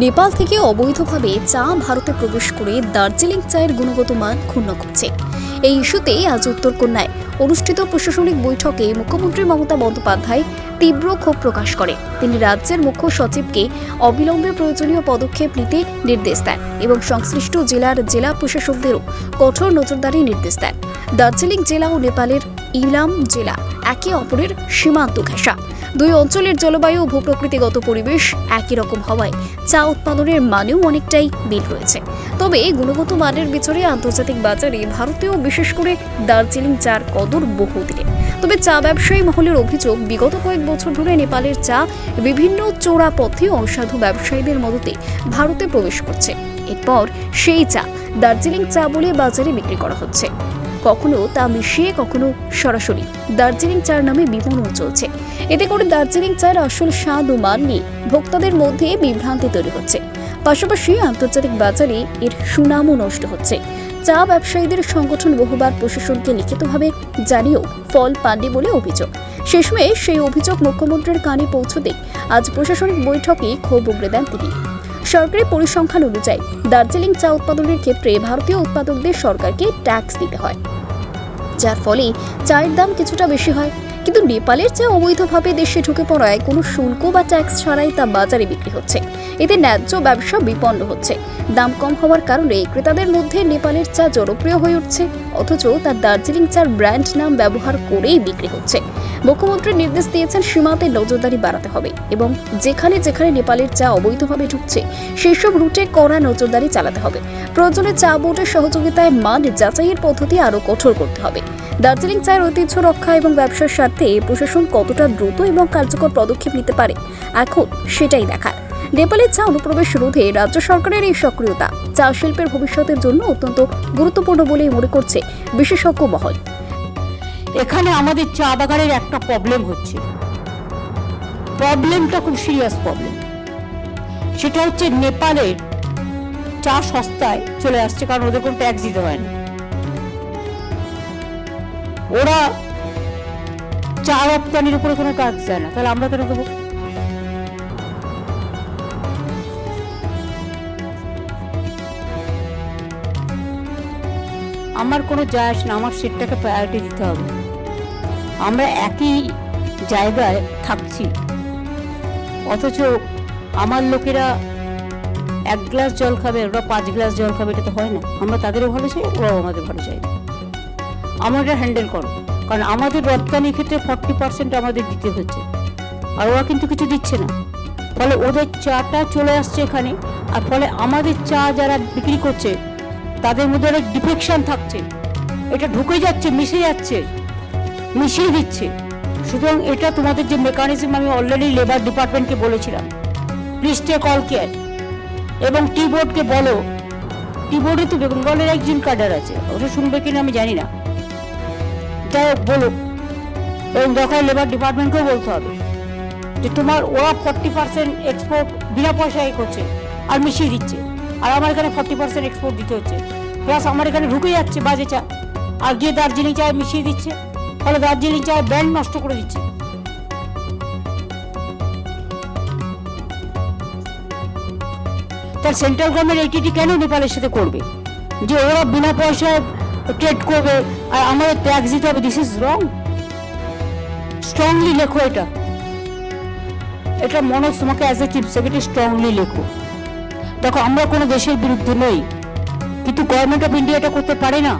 নেপাল থেকে অবৈধভাবে চা ভারতে প্রবেশ করে দার্জিলিং চায়ের গুণগত মান ক্ষুণ্ণ করছে। এই ইস্যুতে আজ উত্তরকন্যায় অনুষ্ঠিত প্রশাসনিক বৈঠকে মুখ্যমন্ত্রী মমতা বন্দ্যোপাধ্যায় তীব্র ক্ষোভ প্রকাশ করে। তিনি রাজ্যের মুখ্য সচিবকে অবিলম্বে প্রয়োজনীয় পদক্ষেপ নিতে নির্দেশ দেন এবং সংশ্লিষ্ট জেলার জেলা প্রশাসকদেরও কঠোর নজরদারির নির্দেশ দেন। দার্জিলিং জেলা ও নেপালের ইলাম জেলা একে অপরের সীমান্ত ঘেঁষা। দুই অঞ্চলের জলবায়ু ও ভূপ্রকৃতিগত পরিবেশ একই রকম হওয়ায় চা উৎপাদনের মানেও অনেকটাই মিল রয়েছে। তবে গুণগত মানের বিচারে আন্তর্জাতিক বাজারে ভারতীয় বিশেষ করে দার্জিলিং চার কদর বহুদিনে। তবে চা ব্যবসায়ী মহলের অভিযোগ, বিগত কয়েক বছর ধরে নেপালের চা বিভিন্ন চোরা পথে অসাধু ব্যবসায়ীদের মদতে ভারতে প্রবেশ করছে। এরপর সেই চা দার্জিলিং চা বলে বাজারে বিক্রি করা হচ্ছে। কখনো তা মিশিয়ে, কখনো সরাসরি দার্জিলিং চার নামে বিপণন চলছে। এতে করে দার্জিলিং চায়ের আসল স্বাদ ও মান নিয়ে ভোক্তাদের মধ্যে বিভ্রান্তি তৈরি হচ্ছে। পাশাপাশি আন্তর্জাতিক বাজারে এর সুনামও নষ্ট হচ্ছে। চা ব্যবসায়ীদের সংগঠন বহুবার প্রশাসনকে লিখিতভাবে জানিয়েও ফল পাননি বলে অভিযোগ। শেষমেশ সেই অভিযোগ মুখ্যমন্ত্রীর কানে পৌঁছতে আজ প্রশাসনিক বৈঠকে ক্ষোভ উগরে দেন তিনি। সরকারি পরিসংখ্যান অনুযায়ী দার্জিলিং চা উৎপাদনের ক্ষেত্রে ভারতীয় উৎপাদকদের সরকারকে ট্যাক্স দিতে হয়, যার ফলে চায়ের দাম কিছুটা বেশি হয়। কিন্তু নেপালের চা অবৈধভাবে দেশে ঢুকে পড়ায় কোনো শুল্ক বা ট্যাক্স ছাড়াই তা বাজারে বিক্রি হচ্ছে। এতে ন্যায্য ব্যবসা বিপন্ন হচ্ছে। দাম কম হওয়ার কারণে ক্রেতাদের মধ্যে নেপালের চা জনপ্রিয় হয়ে উঠছে, অথচ তার দার্জিলিং চার ব্র্যান্ড নাম ব্যবহার করেই বিক্রি হচ্ছে। মুখ্যমন্ত্রী নির্দেশ দিয়েছেন সীমান্তে নজরদারি বাড়াতে হবে এবং যেখানে যেখানে নেপালের চা অবৈধভাবে ঢুকছে সেসব রুটে কড়া নজরদারি চালাতে হবে। প্রয়োজনে চা বোর্ডের সহযোগিতায় মান যাচাইয়ের পদ্ধতি আরও কঠোর করতে হবে। দার্জিলিং চায়ের ঐতিহ্য রক্ষা এবং ব্যবসার স্বার্থে প্রশাসন কতটা দ্রুত এবং কার্যকর পদক্ষেপ নিতে পারে এখন সেটাই দেখার। নেপালের চা অনুপ্রবেশ রোধে রাজ্য সরকারের এই সক্রিয়তা চা শিল্পের ভবিষ্যতের জন্য অত্যন্ত গুরুত্বপূর্ণ বলেই মনে করছে বিশেষজ্ঞ মহল। এখানে আমাদের চা বাগানের একটা প্রবলেম হচ্ছে, প্রবলেমটা খুব সিরিয়াস প্রবলেম। সেটা হচ্ছে নেপালের চা সস্তায় চলে আসছে, কারণ ওদের কোনো ট্যাক্স দিতে হয় না। ওরা চা রপ্তানির উপরে কোনো ট্যাক্স দেয় না, তাহলে আমরা কেন দেবো? আমার কোনো যায় আসে না, আমার সেটটাকে প্রায়োরিটি দিতে হবে। আমরা একই জায়গায় থাকছি, অথচ আমার লোকেরা 1 গ্লাস জল খাবে, ওরা 5 গ্লাস জল খাবে, এটা তো হয় না। আমরা তাদেরও ভালো চাই, ওরাও আমাদের ভালো চাই। আমরা হ্যান্ডেল করো, কারণ আমাদের রপ্তানির ক্ষেত্রে 40% আমাদের দিতে হচ্ছে, আর ওরা কিন্তু কিছু দিচ্ছে না। ফলে ওদের চাটা চলে আসছে এখানে, আর ফলে আমাদের চা যারা বিক্রি করছে তাদের মধ্যে অনেক ডিফেকশন থাকছে। এটা ঢুকে যাচ্ছে, মিশিয়ে দিচ্ছে। সুতরাং এটা তোমাদের যে মেকানিজম, আমি অলরেডি লেবার ডিপার্টমেন্টকে বলেছিলাম, প্লিজ টেক অল কেয়ার। এবং টি বোর্ডকে বলো, টি বোর্ডে তো বেঙ্গলের একজন কাডার আছে, ওটা শুনবে কিনা আমি জানি না, যাই হোক বলো। এবং দরকার লেবার ডিপার্টমেন্টকেও বলতে হবে যে তোমার ওরা 40% এক্সপোর্ট বিনা পয়সায় করছে আর মিশিয়ে দিচ্ছে, আর আমার এখানে 40% এক্সপোর্ট দিতে হচ্ছে, প্লাস আমার এখানে ঢুকে যাচ্ছে বাজে চা, আর গিয়ে দার্জিলিং চায় মিশিয়ে দিচ্ছে। ফলে দার্জিলিং চায়ের ব্র্যান্ড নষ্ট করে দিচ্ছে। তার সেন্ট্রাল গভর্নমেন্ট এইটি কেন নেপালের সাথে করবে যে ওরা বিনা পয়সায় ট্রেড করবে আর আমাদের ট্যাক্স দিতে হবে? This is wrong. স্ট্রংলি লেখো এটা মনোজ, তোমাকে as a chief secretary strongly লেখো। দেখো, আমরা কোনো দেশের বিরুদ্ধে নই, কিন্তু গভর্নমেন্ট অফ ইন্ডিয়া এটা করতে পারে না।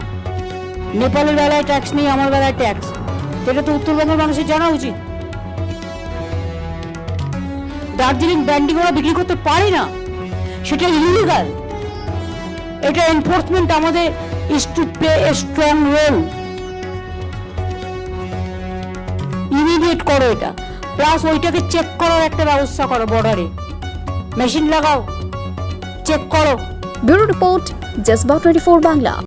নেপালের বেলায় ট্যাক্স নেই, আমার বেলায় ট্যাক্স, এটা তো উত্তরবঙ্গের মানুষের জানা উচিত। দার্জিলিং ব্র্যান্ডিং ওরা বিক্রি করতে পারে না, সেটা ইলিগাল। এটা এনফোর্সমেন্ট আমাদের is to play a strong role. Immediate করো এটা, প্লাস ওইটাকে চেক করার একটা ব্যবস্থা করো, বর্ডারে মেশিন লাগাও, চেক করো। Bureau report, Jazba 24 Bangla.